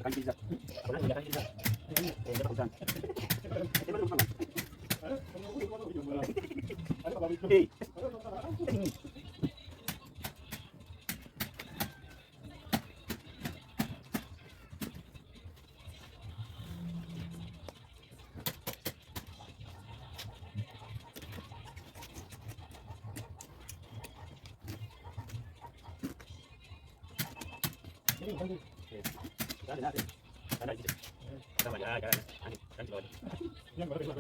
Makan pizza. Ako na, makan pizza. Eh, dapat kusan. Ano naman? Hey. Dale, dale. Dale, dale. Tama, ya, ya. Ani, kanti lord. Yan, balik.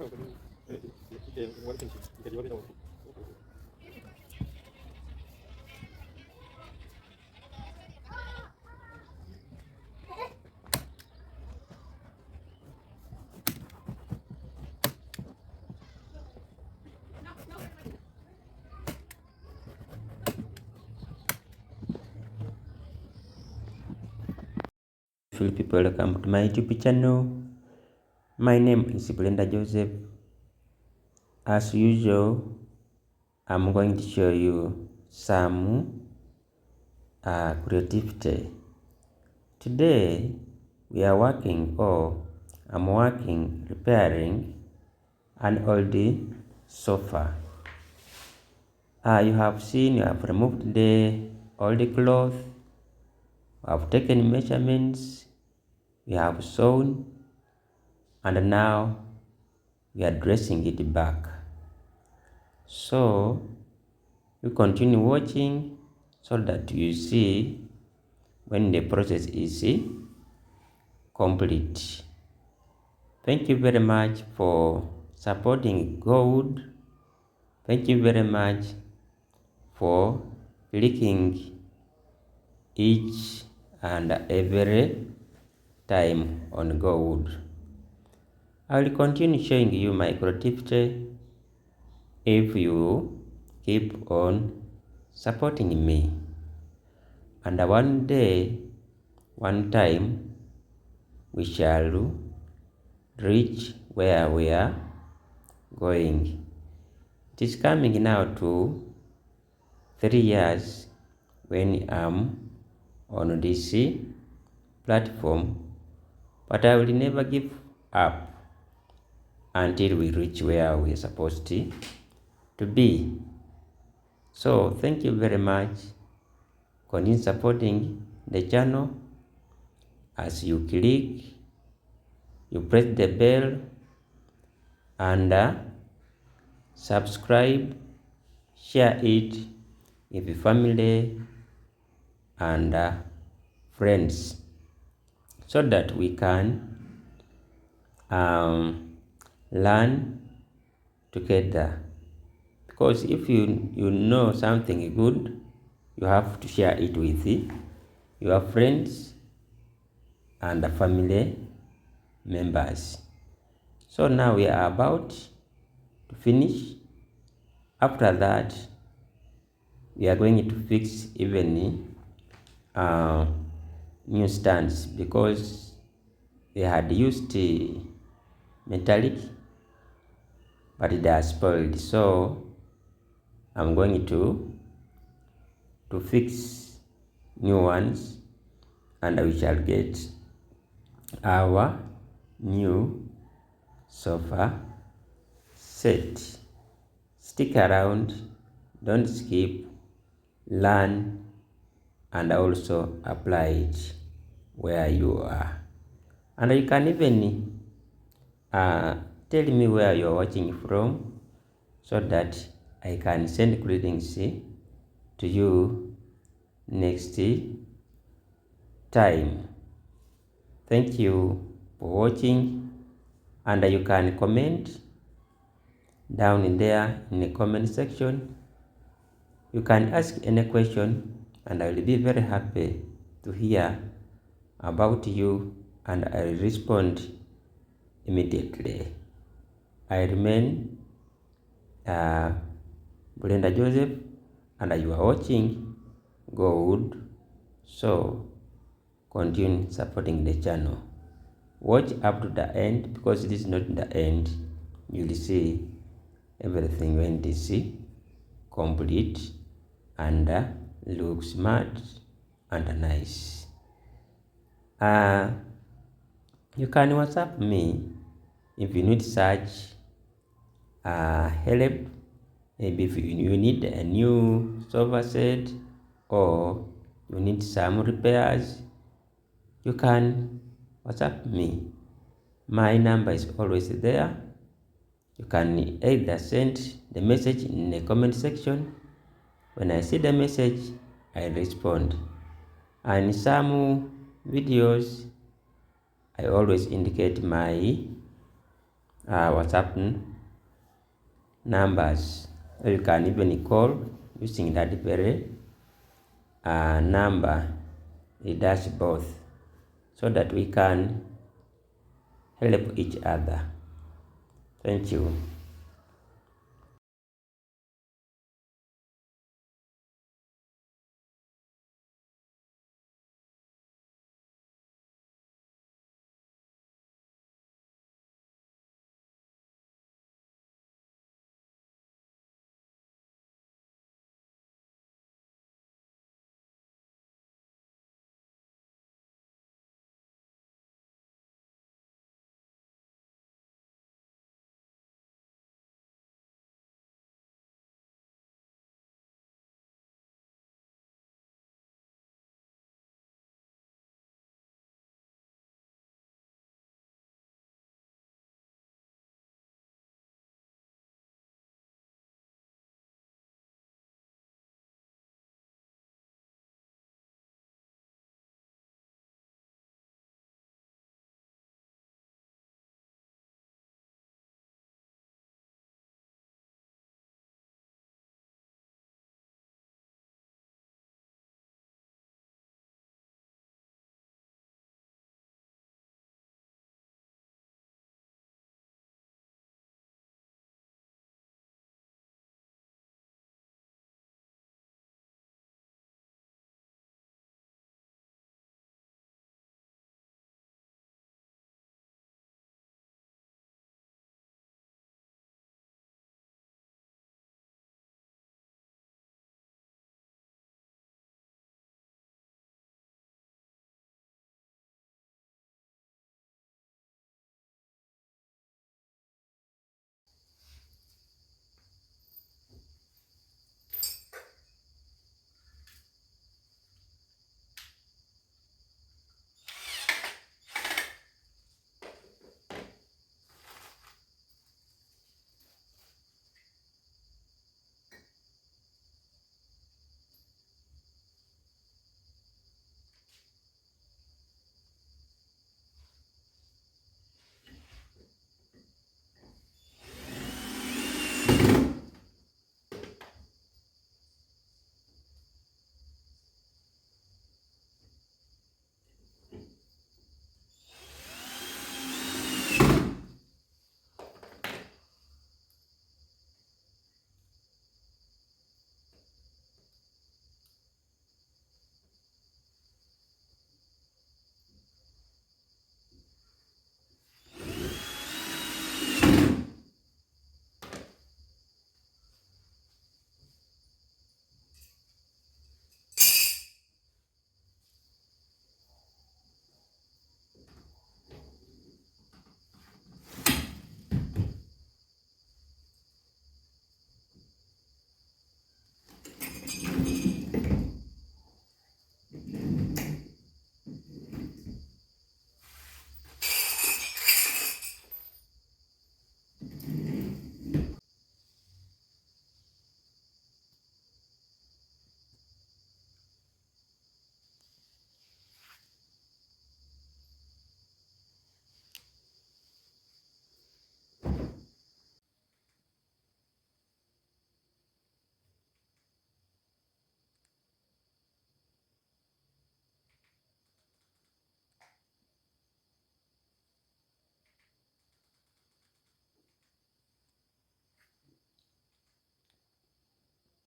People, welcome to my YouTube channel. My name is Brenda Joseph. As usual, I'm going to show you some creativity. Today we are working, or I'm working, repairing an old sofa. You have seen, you have removed the old cloth, we have taken measurements, we have sewn, and now we are dressing it back. So you continue watching so that you see when the process is complete. Thank you very much for supporting God. Thank you very much for clicking each and every time on God. I will continue showing you my creativity if you keep on supporting me. And one day, one time, we shall reach where we are going. It is coming now to 3 years when I'm on this platform, but I will never give up until we reach where we are supposed to be. So thank you very much. Continue supporting the channel as you click, you press the bell, and subscribe, share it with your family and friends, so that we can learn together. Because if you know something good, you have to share it with your friends and family members. So now we are about to finish. After that, we are going to fix even new stands, because they had used metallic, but they are spoiled. So I'm going to fix new ones, and we shall get our new sofa set. Stick around, don't skip, learn, and also apply it where you are. And you can even tell me where you're watching from, so that I can send greetings to you next time. Thank you for watching, and you can comment down in there in the comment section. You can ask any question, and I will be very happy to hear about you, and I will respond immediately. I remain Brenda Joseph, and you are watching God. So continue supporting the channel. Watch up to the end, because this is not the end. You will see everything when this is complete and looks smart and nice. You can WhatsApp me if you need such help. Maybe if you need a new sofa set, or you need some repairs, you can WhatsApp me. My number is always there. You can either send the message in the comment section. When I see the message, I respond. And some videos, I always indicate my WhatsApp numbers. You can even call using that very number. It does both, so that we can help each other. Thank you.